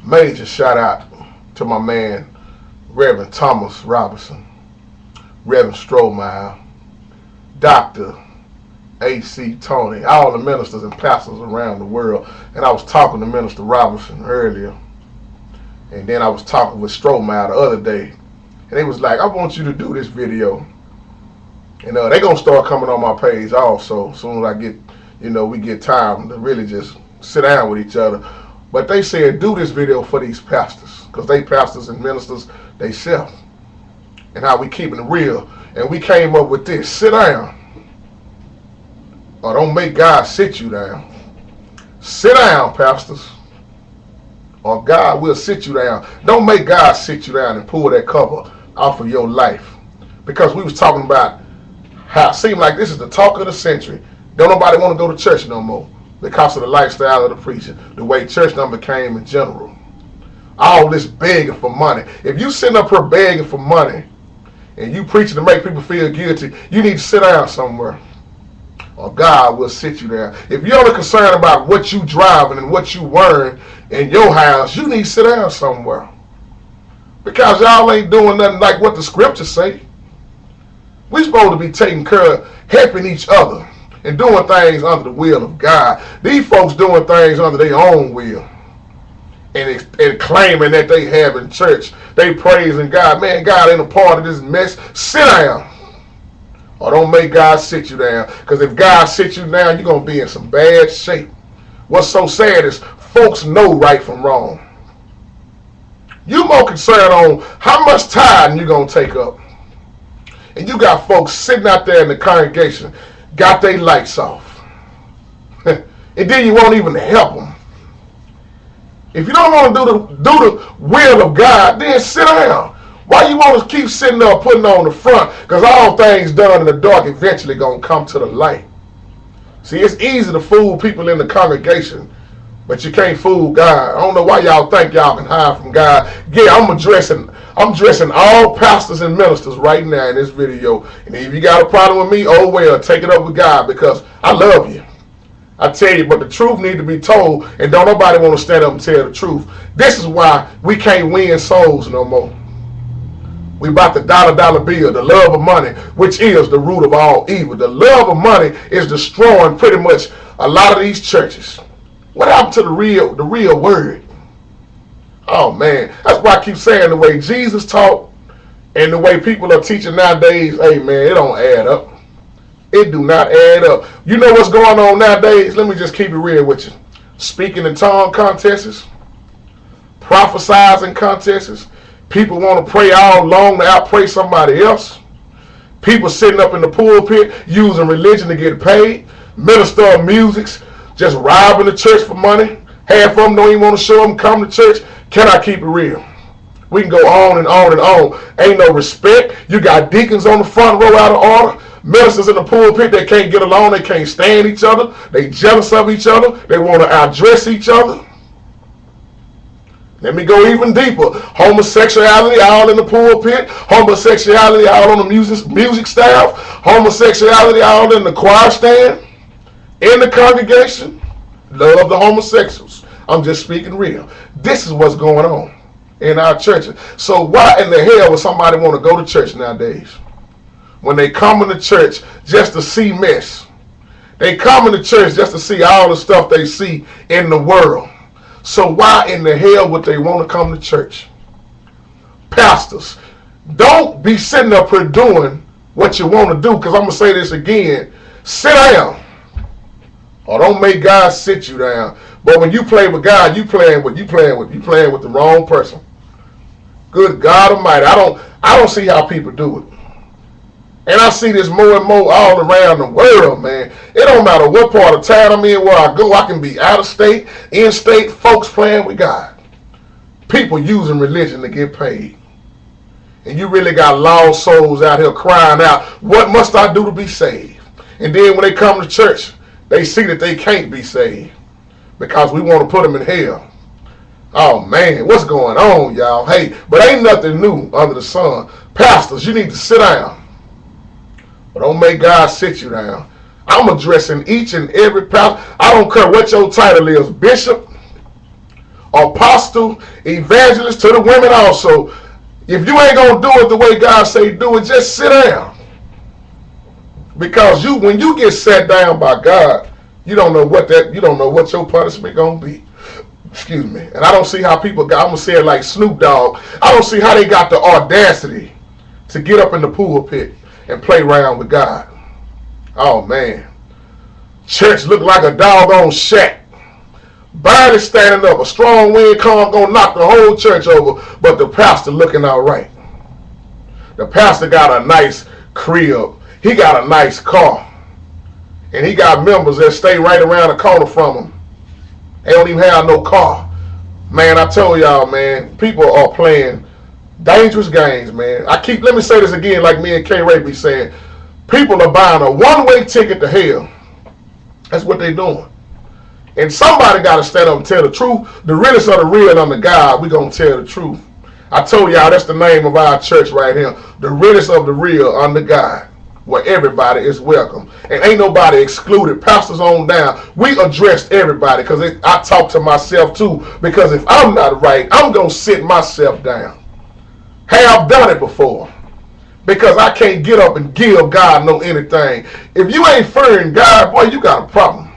Major shout out to my man, Reverend Thomas Robinson, Reverend Strohmeyer, Dr. A.C. Tony, all the ministers and pastors around the world. And I was talking to Minister Robinson earlier. And then I was talking with Strohmeyer the other day. And they was like, I want you to do this video. And they're going to start coming on my page also. As soon as I get, we get time to really just sit down with each other. But they said, do this video for these pastors. Because they pastors and ministers, they self. And how we keeping it real. And we came up with this. Sit down. Or don't make God sit you down. Sit down, pastors. Or God will sit you down. Don't make God sit you down and pull that cover off of your life. Because we was talking about how it seemed like this is the talk of the century. Don't nobody want to go to church no more because of the lifestyle of the preacher, the way church done became in general. All this begging for money. If you sitting up here begging for money and you preaching to make people feel guilty, you need to sit down somewhere. Or God will sit you there. If you're only concerned about what you driving and what you wearing in your house, you need to sit down somewhere. Because y'all ain't doing nothing like what the scriptures say. We're supposed to be taking care of helping each other and doing things under the will of God. These folks doing things under their own will and claiming that they have in church. They praising God. Man, God ain't a part of this mess. Sit down. Or don't make God sit you down. Because if God sits you down, you're going to be in some bad shape. What's so sad is folks know right from wrong. You more concerned on how much time you're going to take up. And you got folks sitting out there in the congregation, got their lights off. And then you won't even help them. If you don't want to do the will of God, then sit down. Why you want to keep sitting there putting on the front? Because all things done in the dark eventually going to come to the light. See, it's easy to fool people in the congregation, but you can't fool God. I don't know why y'all think y'all can hide from God. Yeah, I'm addressing all pastors and ministers right now in this video. And if you got a problem with me, oh well, take it up with God because I love you. I tell you, but the truth need to be told, and don't nobody want to stand up and tell the truth. This is why we can't win souls no more. We about the dollar bill, the love of money, which is the root of all evil. The love of money is destroying pretty much a lot of these churches. What happened to the real word? Oh man, that's why I keep saying the way Jesus taught and the way people are teaching nowadays, hey man, it don't add up. It do not add up. You know what's going on nowadays? Let me just keep it real with you. Speaking in tongue contests, prophesizing contests. People want to pray all long to outpray somebody else. People sitting up in the pulpit using religion to get paid. Minister of musics just robbing the church for money. Half of them don't even want to show them come to church. Can I keep it real? We can go on and on and on. Ain't no respect. You got deacons on the front row out of order. Ministers in the pulpit, they can't get along. They can't stand each other. They jealous of each other. They want to outdress each other. Let me go even deeper. Homosexuality all in the pulpit. Homosexuality all on the music staff. Homosexuality all in the choir stand. In the congregation. Love the homosexuals. I'm just speaking real. This is what's going on in our churches. So why in the hell would somebody want to go to church nowadays? When they come into church just to see mess. They come into church just to see all the stuff they see in the world. So why in the hell would they want to come to church? Pastors, don't be sitting up here doing what you want to do, because I'm going to say this again. Sit down. Or don't make God sit you down. But when you play with God, you playing with the wrong person. Good God Almighty. I don't see how people do it. And I see this more and more all around the world, man. It don't matter what part of town I'm in, where I go. I can be out of state, in state, folks playing with God. People using religion to get paid. And you really got lost souls out here crying out, what must I do to be saved? And then when they come to church, they see that they can't be saved because we want to put them in hell. Oh man, what's going on, y'all? Hey, but ain't nothing new under the sun. Pastors, you need to sit down. But don't make God sit you down. I'm addressing each and every pastor. I don't care what your title is, bishop apostle, evangelist to the women also. If you ain't gonna do it the way God say do it, just sit down. Because when you get sat down by God, you don't know what your punishment gonna be. Excuse me. And I don't see how people got, I'm gonna say it like Snoop Dogg, I don't see how they got the audacity to get up in the pulpit and play around with God. Oh man. Church look like a doggone shack. Body standing up, a strong wind come gonna knock the whole church over, but the pastor looking all right. The pastor got a nice crib, he got a nice car, and he got members that stay right around the corner from him. They don't even have no car. Man, I told y'all, man, people are playing dangerous games, man. Let me say this again, like me and K. Ray be saying, people are buying a one-way ticket to hell. That's what they doing. And somebody got to stand up and tell the truth. The realest of the real under God, we going to tell the truth. I told y'all that's the name of our church right here. The realest of the real under God, where everybody is welcome. And ain't nobody excluded. Pastors on down. We addressed everybody because I talk to myself too. Because if I'm not right, I'm going to sit myself down. Hey, I've done it before. Because I can't get up and give God no anything. If you ain't fearing God, boy, you got a problem.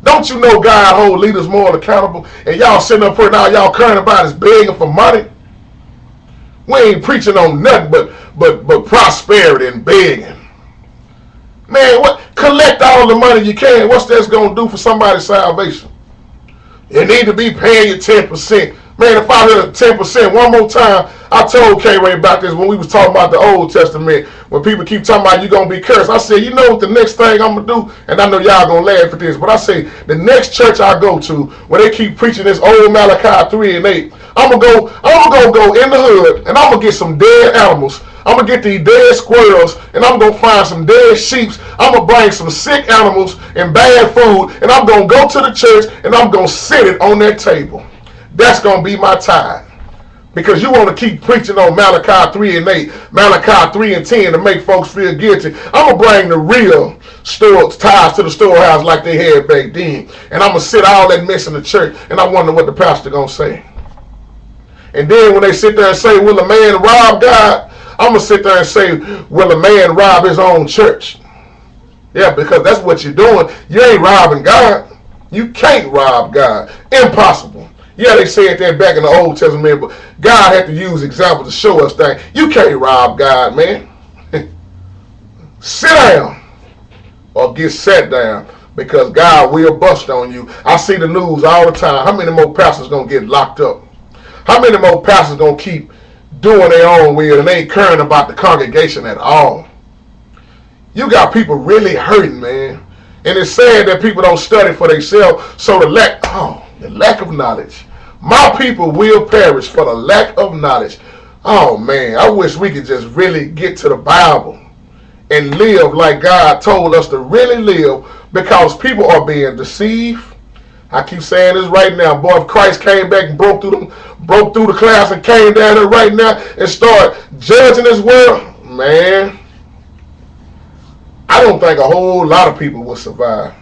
Don't you know God hold leaders more accountable? And y'all sitting up here now, y'all caring about is begging for money. We ain't preaching on nothing but prosperity and begging. Man, what? Collect all the money you can. What's that's gonna do for somebody's salvation? You need to be paying your 10%. Man, if I heard 10% one more time, I told K-Ray about this when we was talking about the Old Testament. When people keep talking about you going to be cursed. I said, you know what the next thing I'm going to do? And I know y'all going to laugh at this. But I say, the next church I go to, when they keep preaching this old Malachi 3 and 8, I'm going to go in the hood and I'm going to get some dead animals. I'm going to get these dead squirrels and I'm going to find some dead sheep. I'm going to bring some sick animals and bad food and I'm going to go to the church and I'm going to sit it on that table. That's going to be my tithe. Because you want to keep preaching on Malachi 3 and 8, Malachi 3 and 10 to make folks feel guilty. I'm going to bring the real tithes to the storehouse like they had back then. And I'm going to sit all that mess in the church and I wonder what the pastor going to say. And then when they sit there and say, will a man rob God? I'm going to sit there and say, will a man rob his own church? Yeah, because that's what you're doing. You ain't robbing God. You can't rob God. Impossible. Yeah, they said that back in the Old Testament, but God had to use examples to show us things. You can't rob God, man. Sit down or get sat down because God will bust on you. I see the news all the time. How many more pastors going to get locked up? How many more pastors going to keep doing their own will and they ain't caring about the congregation at all? You got people really hurting, man. And it's sad that people don't study for themselves, so the lack of knowledge. My people will perish for the lack of knowledge. Oh man, I wish we could just really get to the Bible and live like God told us to really live, because people are being deceived. I keep saying this right now, boy, if Christ came back and broke through the clouds and came down here right now and started judging this world, man, I don't think a whole lot of people will survive.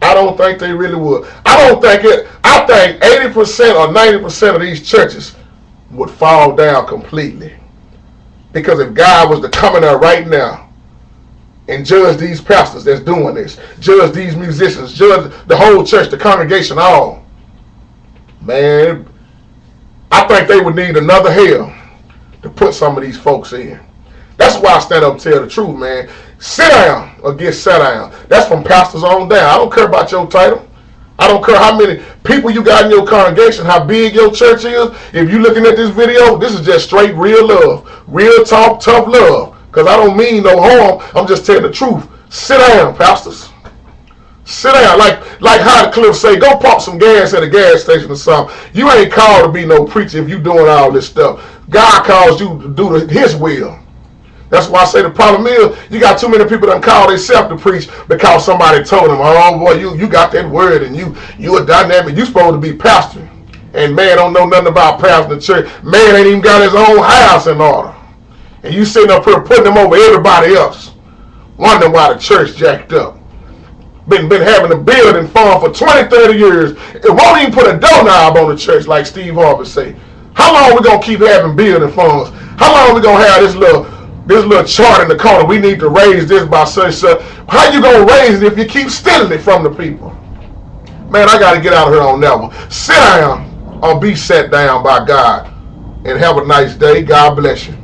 I don't think they really would. I think 80% or 90% of these churches would fall down completely. Because if God was to come in there right now and judge these pastors that's doing this, judge these musicians, judge the whole church, the congregation, all, man, I think they would need another hell to put some of these folks in. That's why I stand up and tell the truth, man. Sit down or get sat down. That's from pastors on down. I don't care about your title. I don't care how many people you got in your congregation, how big your church is. If you're looking at this video, this is just straight real love. Real talk, tough love. Because I don't mean no harm. I'm just telling the truth. Sit down, pastors. Sit down. Like how the Cliff say, go pump some gas at a gas station or something. You ain't called to be no preacher if you doing all this stuff. God calls you to do his will. That's why I say the problem is you got too many people that call themselves to preach because somebody told them, oh boy, you got that word and you a dynamic. You supposed to be pastor. And man don't know nothing about pastoring the church. Man ain't even got his own house in order. And you sitting up here putting him over everybody else. Wondering why the church jacked up. been having a building fund for 20, 30 years. It won't even put a doorknob on the church like Steve Harvey say. How long we gonna keep having building funds? How long we gonna have this little chart in the corner? We need to raise this by such and such. How you gonna raise it if you keep stealing it from the people? Man, I gotta get out of here on that one. Sit down or be set down by God. And have a nice day. God bless you.